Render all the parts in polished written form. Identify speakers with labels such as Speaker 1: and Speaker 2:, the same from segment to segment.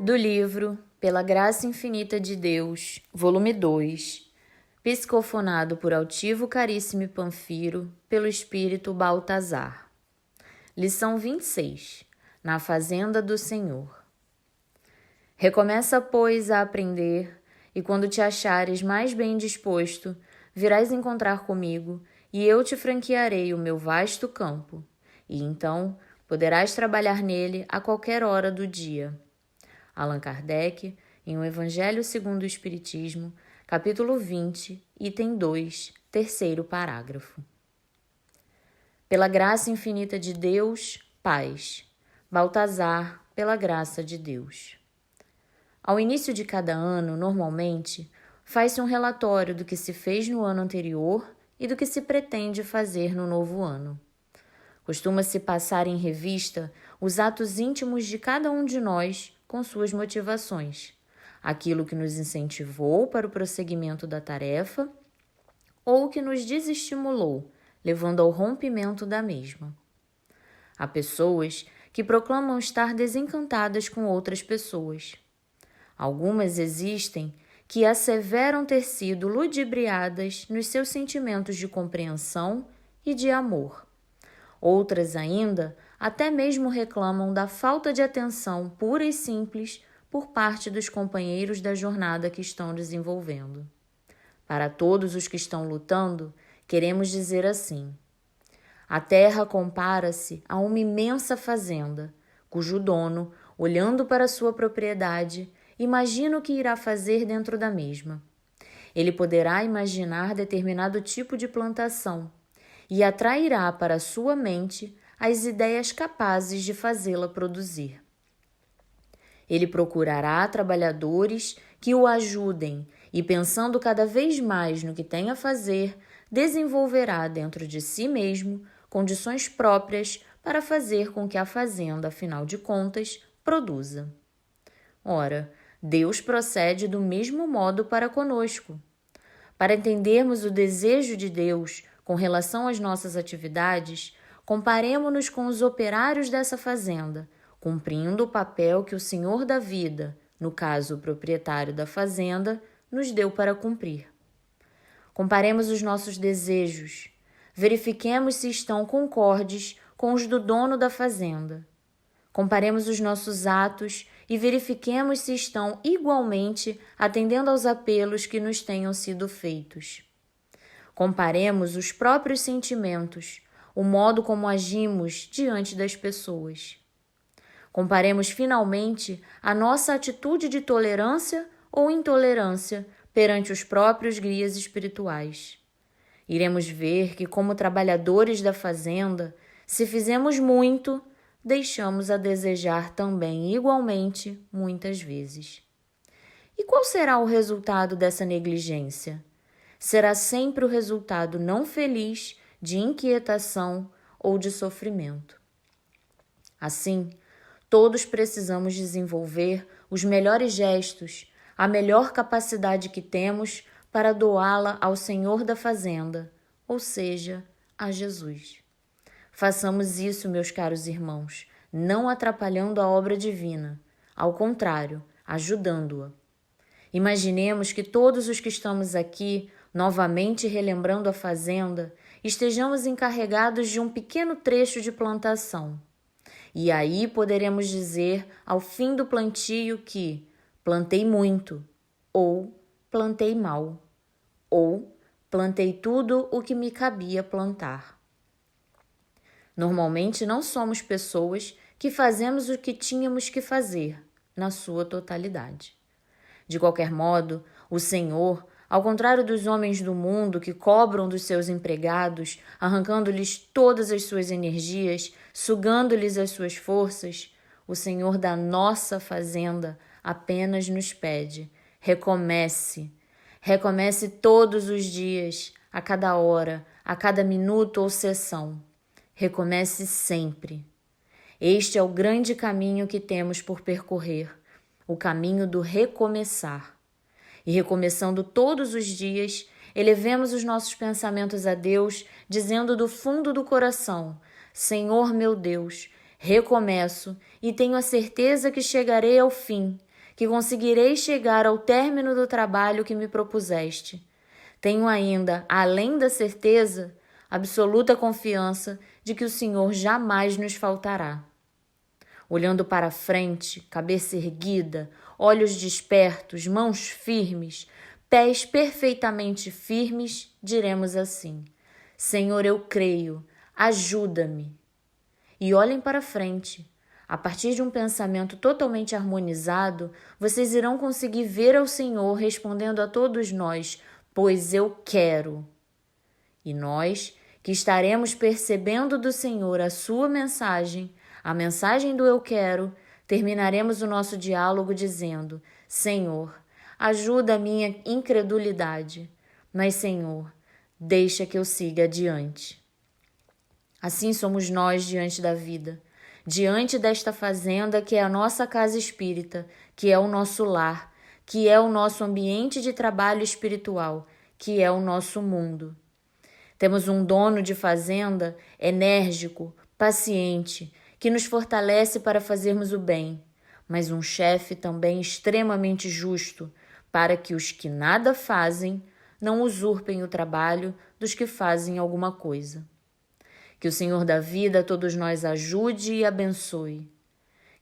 Speaker 1: Do livro Pela Graça Infinita de Deus, volume 2, psicofonado por Altivo Caríssimo Panfiro, pelo Espírito Baltazar. Lição 26. Na Fazenda do Senhor. Recomeça, pois, a aprender, e quando te achares mais bem disposto, virás encontrar comigo, e eu te franquearei o meu vasto campo, e então poderás trabalhar nele a qualquer hora do dia. Allan Kardec, em O Evangelho segundo o Espiritismo, capítulo 20, item 2, terceiro parágrafo. Pela graça infinita de Deus, paz. Baltazar, pela graça de Deus. Ao início de cada ano, normalmente, faz-se um relatório do que se fez no ano anterior e do que se pretende fazer no novo ano. Costuma-se passar em revista os atos íntimos de cada um de nós com suas motivações, aquilo que nos incentivou para o prosseguimento da tarefa ou o que nos desestimulou, levando ao rompimento da mesma. Há pessoas que proclamam estar desencantadas com outras pessoas. Algumas existem que asseveram ter sido ludibriadas nos seus sentimentos de compreensão e de amor. Outras ainda até mesmo reclamam da falta de atenção pura e simples por parte dos companheiros da jornada que estão desenvolvendo. Para todos os que estão lutando, queremos dizer assim: a terra compara-se a uma imensa fazenda, cujo dono, olhando para sua propriedade, imagina o que irá fazer dentro da mesma. Ele poderá imaginar determinado tipo de plantação e atrairá para sua mente as ideias capazes de fazê-la produzir. Ele procurará trabalhadores que o ajudem e, pensando cada vez mais no que tem a fazer, desenvolverá dentro de si mesmo condições próprias para fazer com que a fazenda, afinal de contas, produza. Ora, Deus procede do mesmo modo para conosco. Para entendermos o desejo de Deus com relação às nossas atividades, comparemo-nos com os operários dessa fazenda, cumprindo o papel que o Senhor da vida, no caso o proprietário da fazenda, nos deu para cumprir. Comparemos os nossos desejos, verifiquemos se estão concordes com os do dono da fazenda. Comparemos os nossos atos e verifiquemos se estão igualmente atendendo aos apelos que nos tenham sido feitos. Comparemos os próprios sentimentos, o modo como agimos diante das pessoas. Comparemos finalmente a nossa atitude de tolerância ou intolerância perante os próprios guias espirituais. Iremos ver que, como trabalhadores da fazenda, se fizemos muito, deixamos a desejar também igualmente muitas vezes. E qual será o resultado dessa negligência? Será sempre o resultado não feliz de inquietação ou de sofrimento. Assim, todos precisamos desenvolver os melhores gestos, a melhor capacidade que temos para doá-la ao Senhor da fazenda, ou seja, a Jesus. Façamos isso, meus caros irmãos, não atrapalhando a obra divina, ao contrário, ajudando-a. Imaginemos que todos os que estamos aqui, novamente relembrando a fazenda, estejamos encarregados de um pequeno trecho de plantação. E aí poderemos dizer, ao fim do plantio, que plantei muito, ou plantei mal, ou plantei tudo o que me cabia plantar. Normalmente não somos pessoas que fazemos o que tínhamos que fazer, na sua totalidade. De qualquer modo, o Senhor, ao contrário dos homens do mundo que cobram dos seus empregados, arrancando-lhes todas as suas energias, sugando-lhes as suas forças, o Senhor da nossa fazenda apenas nos pede: recomece. Recomece todos os dias, a cada hora, a cada minuto ou sessão. Recomece sempre. Este é o grande caminho que temos por percorrer, o caminho do recomeçar. E recomeçando todos os dias, elevemos os nossos pensamentos a Deus, dizendo do fundo do coração: Senhor meu Deus, recomeço e tenho a certeza que chegarei ao fim, que conseguirei chegar ao término do trabalho que me propuseste. Tenho ainda, além da certeza, absoluta confiança de que o Senhor jamais nos faltará. Olhando para frente, cabeça erguida, olhos despertos, mãos firmes, pés perfeitamente firmes, diremos assim: Senhor, eu creio, ajuda-me. E olhem para frente. A partir de um pensamento totalmente harmonizado, vocês irão conseguir ver ao Senhor respondendo a todos nós: pois eu quero. E nós, que estaremos percebendo do Senhor a sua mensagem, a mensagem do eu quero, terminaremos o nosso diálogo dizendo: Senhor, ajuda a minha incredulidade, mas Senhor, deixa que eu siga adiante. Assim somos nós diante da vida, diante desta fazenda que é a nossa casa espírita, que é o nosso lar, que é o nosso ambiente de trabalho espiritual, que é o nosso mundo. Temos um dono de fazenda enérgico, paciente, que nos fortalece para fazermos o bem, mas um chefe também extremamente justo, para que os que nada fazem não usurpem o trabalho dos que fazem alguma coisa. Que o Senhor da vida a todos nós ajude e abençoe.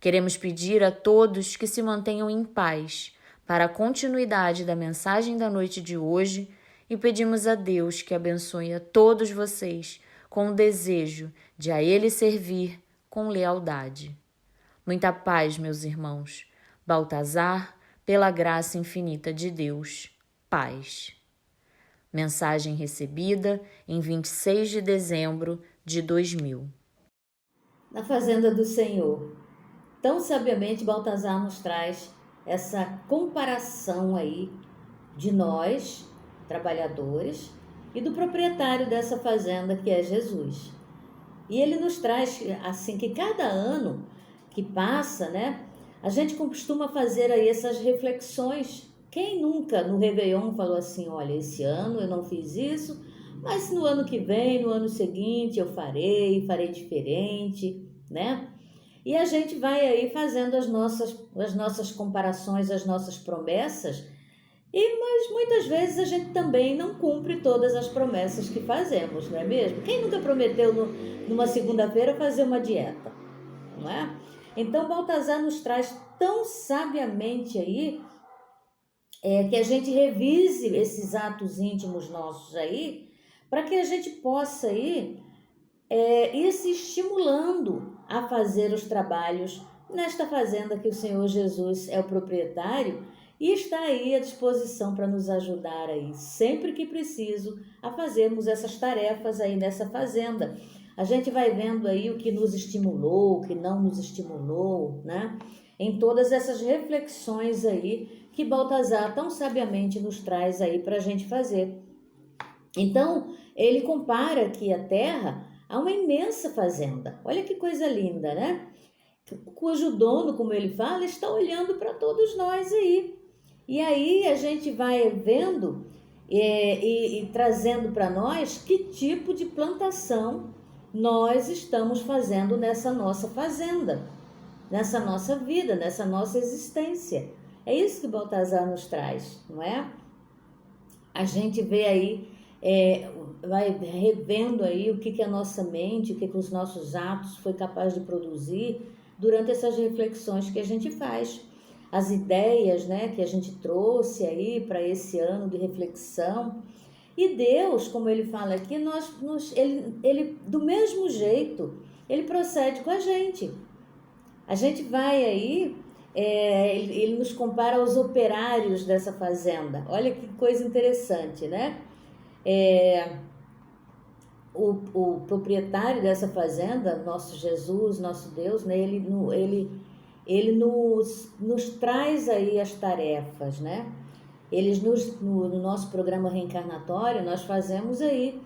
Speaker 1: Queremos pedir a todos que se mantenham em paz para a continuidade da mensagem da noite de hoje e pedimos a Deus que abençoe a todos vocês com o desejo de a Ele servir com lealdade. Muita paz, meus irmãos. Baltazar, pela graça infinita de Deus, paz. Mensagem recebida em 26 de dezembro de 2000.
Speaker 2: Na fazenda do Senhor. Tão sabiamente Baltazar nos traz essa comparação aí de nós, trabalhadores, e do proprietário dessa fazenda, que é Jesus. E ele nos traz assim que cada ano que passa, né, a gente costuma fazer aí essas reflexões. Quem nunca no Réveillon falou assim: olha, esse ano eu não fiz isso, mas no ano que vem, no ano seguinte eu farei diferente, né? E a gente vai aí fazendo as nossas comparações, as nossas promessas, mas muitas vezes a gente também não cumpre todas as promessas que fazemos, não é mesmo? Quem nunca prometeu numa segunda-feira fazer uma dieta, não é? Então Baltazar nos traz tão sabiamente aí que a gente revise esses atos íntimos nossos aí, para que a gente possa aí ir se estimulando a fazer os trabalhos nesta fazenda que o Senhor Jesus é o proprietário e está aí à disposição para nos ajudar aí, sempre que preciso, a fazermos essas tarefas aí nessa fazenda. A gente vai vendo aí o que nos estimulou, o que não nos estimulou, né? Em todas essas reflexões aí que Baltazar tão sabiamente nos traz aí para a gente fazer. Então, ele compara aqui a terra a uma imensa fazenda. Olha que coisa linda, né? Cujo dono, como ele fala, está olhando para todos nós aí. E aí a gente vai vendo e trazendo para nós que tipo de plantação nós estamos fazendo nessa nossa fazenda, nessa nossa vida, nessa nossa existência. É isso que Baltazar nos traz, não é? A gente vê aí, vai revendo aí o que a nossa mente, o que os nossos atos foi capaz de produzir durante essas reflexões que a gente faz. As ideias, né, que a gente trouxe aí para esse ano de reflexão. E Deus, como ele fala aqui, ele do mesmo jeito, ele procede com a gente. A gente vai aí, ele nos compara aos operários dessa fazenda. Olha que coisa interessante, né? O proprietário dessa fazenda, nosso Jesus, nosso Deus, né? Ele nos traz aí as tarefas, né? No nosso programa reencarnatório, nós fazemos aí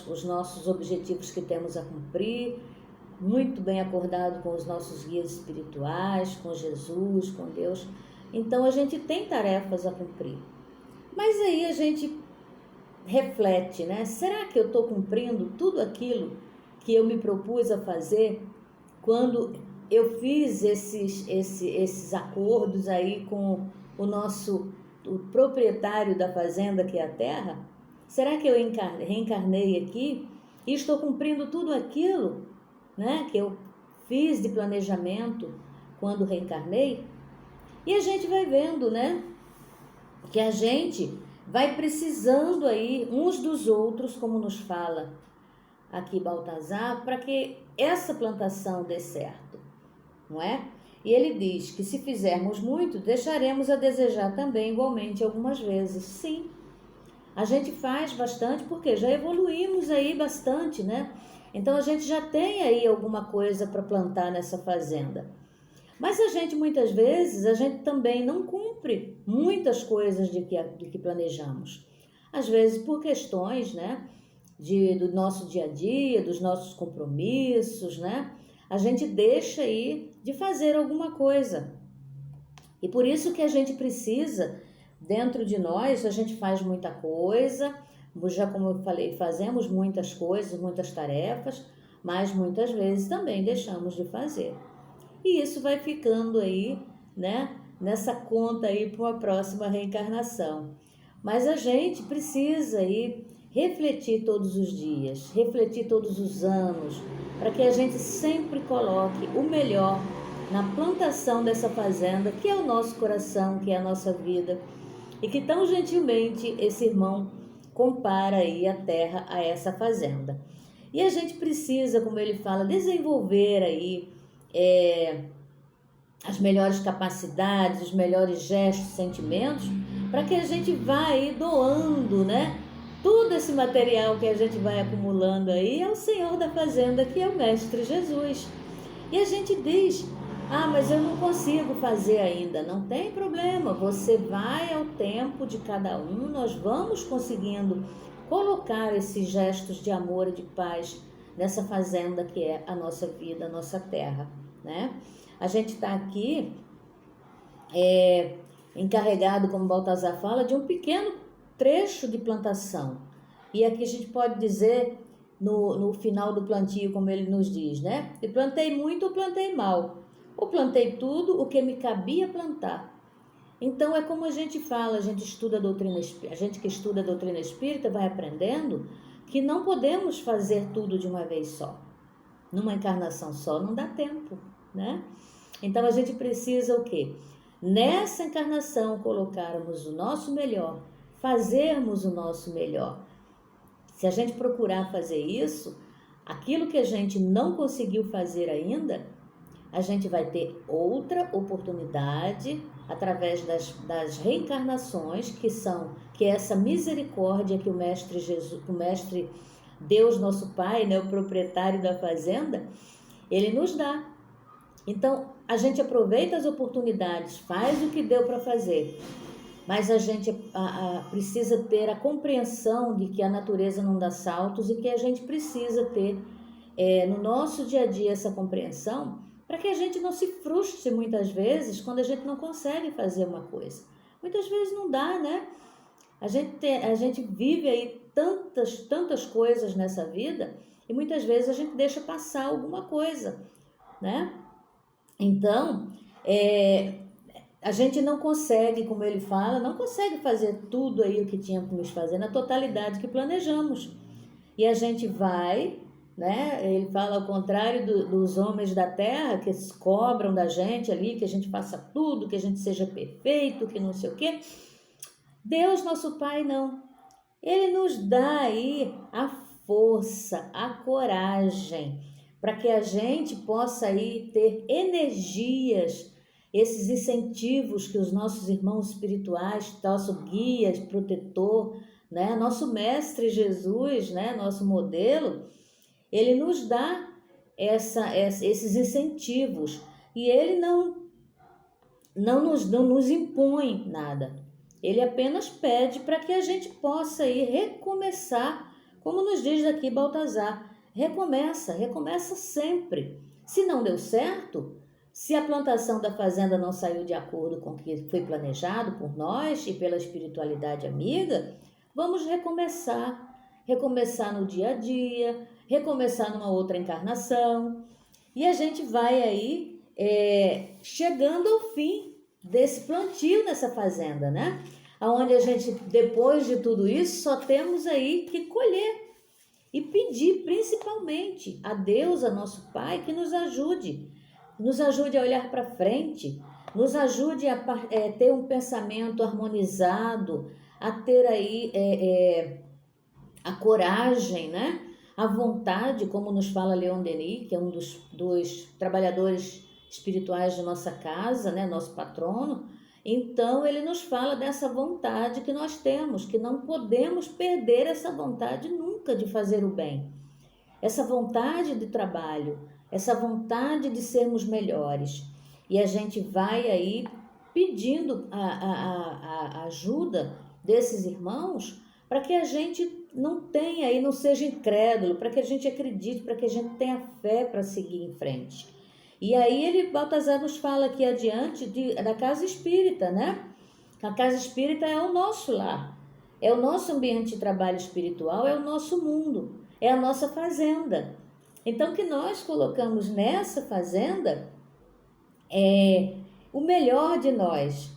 Speaker 2: os nossos objetivos que temos a cumprir, muito bem acordado com os nossos guias espirituais, com Jesus, com Deus. Então a gente tem tarefas a cumprir. Mas aí a gente reflete, né? Será que eu estou cumprindo tudo aquilo que eu me propus a fazer quando eu fiz esses acordos aí com o proprietário da fazenda, que é a terra? Será que eu reencarnei aqui e estou cumprindo tudo aquilo, né, que eu fiz de planejamento quando reencarnei? E a gente vai vendo, né, que a gente vai precisando aí uns dos outros, como nos fala aqui Baltazar, para que essa plantação dê certo, não é? E ele diz que se fizermos muito, deixaremos a desejar também igualmente algumas vezes. Sim, a gente faz bastante porque já evoluímos aí bastante, né? Então a gente já tem aí alguma coisa para plantar nessa fazenda. Mas a gente, muitas vezes, a gente também não cumpre muitas coisas de que planejamos. Às vezes por questões, né, do nosso dia a dia, dos nossos compromissos, né? A gente deixa aí de fazer alguma coisa. E por isso que a gente precisa, dentro de nós, a gente faz muita coisa, já como eu falei, fazemos muitas coisas, muitas tarefas, mas muitas vezes também deixamos de fazer. E isso vai ficando aí, né, nessa conta aí para uma próxima reencarnação. Mas a gente precisa aí refletir todos os dias, refletir todos os anos, para que a gente sempre coloque o melhor na plantação dessa fazenda, que é o nosso coração, que é a nossa vida, e que tão gentilmente esse irmão compara aí a terra a essa fazenda. E a gente precisa, como ele fala, desenvolver aí as melhores capacidades, os melhores gestos, sentimentos, para que a gente vá aí doando, né? Todo esse material que a gente vai acumulando aí ao Senhor da fazenda, que é o Mestre Jesus. E a gente diz, mas eu não consigo fazer ainda. Não tem problema, você vai ao tempo de cada um, nós vamos conseguindo colocar esses gestos de amor e de paz nessa fazenda que é a nossa vida, a nossa terra, né? A gente está aqui encarregado, como Baltazar fala, de um pequeno trecho de plantação. E aqui a gente pode dizer, no final do plantio, como ele nos diz, né? Eu plantei muito ou plantei mal. Ou plantei tudo o que me cabia plantar. Então é como a gente fala, a gente que estuda a doutrina espírita vai aprendendo que não podemos fazer tudo de uma vez só. Numa encarnação só não dá tempo, né? Então a gente precisa o quê? Nessa encarnação colocarmos o nosso melhor, fazermos o nosso melhor. Se a gente procurar fazer isso, aquilo que a gente não conseguiu fazer ainda, a gente vai ter outra oportunidade através das reencarnações, que é essa misericórdia que o Mestre Jesus, o Mestre Deus nosso Pai, né, o proprietário da fazenda, ele nos dá. Então, a gente aproveita as oportunidades, faz o que deu para fazer, mas a gente precisa ter a compreensão de que a natureza não dá saltos e que a gente precisa ter no nosso dia a dia essa compreensão para que a gente não se frustre muitas vezes quando a gente não consegue fazer uma coisa. Muitas vezes não dá, né? A gente vive aí tantas coisas nessa vida e muitas vezes a gente deixa passar alguma coisa, né? Então, a gente não consegue, como ele fala, não consegue fazer tudo aí o que tínhamos que fazer na totalidade que planejamos. E a gente vai, né? Ele fala ao contrário dos homens da terra, que cobram da gente ali, que a gente faça tudo, que a gente seja perfeito, que não sei o quê. Deus, nosso Pai, não. Ele nos dá aí a força, a coragem, para que a gente possa aí ter energias, esses incentivos que os nossos irmãos espirituais, nosso guia, protetor, né, nosso Mestre Jesus, né, nosso modelo, ele nos dá esses incentivos e ele não nos impõe nada. Ele apenas pede para que a gente possa aí recomeçar, como nos diz aqui Baltazar, recomeça sempre. Se não deu certo, se a plantação da fazenda não saiu de acordo com o que foi planejado por nós e pela espiritualidade amiga, vamos recomeçar no dia a dia, recomeçar numa outra encarnação. E a gente vai aí chegando ao fim desse plantio nessa fazenda, né? Onde a gente, depois de tudo isso, só temos aí que colher e pedir principalmente a Deus, a nosso Pai, que nos ajude a olhar para frente, nos ajude a ter um pensamento harmonizado, a ter aí a coragem, né? A vontade, como nos fala Leon Denis, que é um dos trabalhadores espirituais de nossa casa, né? Nosso patrono. Então, ele nos fala dessa vontade que nós temos, que não podemos perder essa vontade nunca de fazer o bem. Essa vontade de trabalho, essa vontade de sermos melhores. E a gente vai aí pedindo a ajuda desses irmãos para que a gente não tenha e não seja incrédulo, para que a gente acredite, para que a gente tenha fé para seguir em frente. E aí Baltazar nos fala aqui adiante da casa espírita, né? A casa espírita é o nosso lar, é o nosso ambiente de trabalho espiritual, é o nosso mundo, é a nossa fazenda. Então, que nós colocamos nessa fazenda o melhor de nós.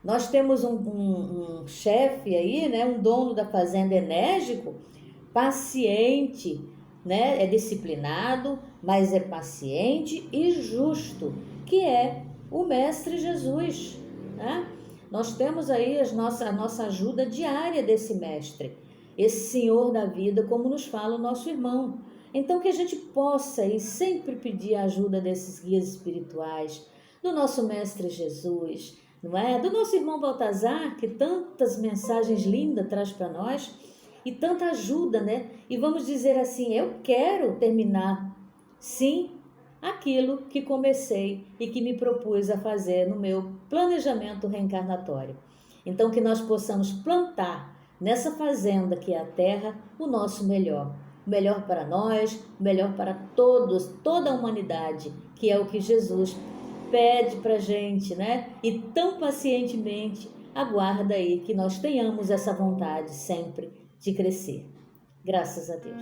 Speaker 2: Nós temos um chefe aí, né? Um dono da fazenda enérgico, paciente, né? É disciplinado, mas é paciente e justo, que é o Mestre Jesus, né? Nós temos aí a nossa ajuda diária desse Mestre, esse Senhor da vida, como nos fala o nosso irmão. Então, que a gente possa aí sempre pedir a ajuda desses guias espirituais, do nosso Mestre Jesus, não é? Do nosso irmão Baltazar, que tantas mensagens lindas traz para nós, e tanta ajuda, né? E vamos dizer assim, eu quero terminar, sim, aquilo que comecei e que me propus a fazer no meu planejamento reencarnatório. Então, que nós possamos plantar nessa fazenda que é a Terra o nosso melhor. O melhor para nós, o melhor para todos, toda a humanidade, que é o que Jesus pede para a gente, né? E tão pacientemente aguarda aí que nós tenhamos essa vontade sempre de crescer. Graças a Deus.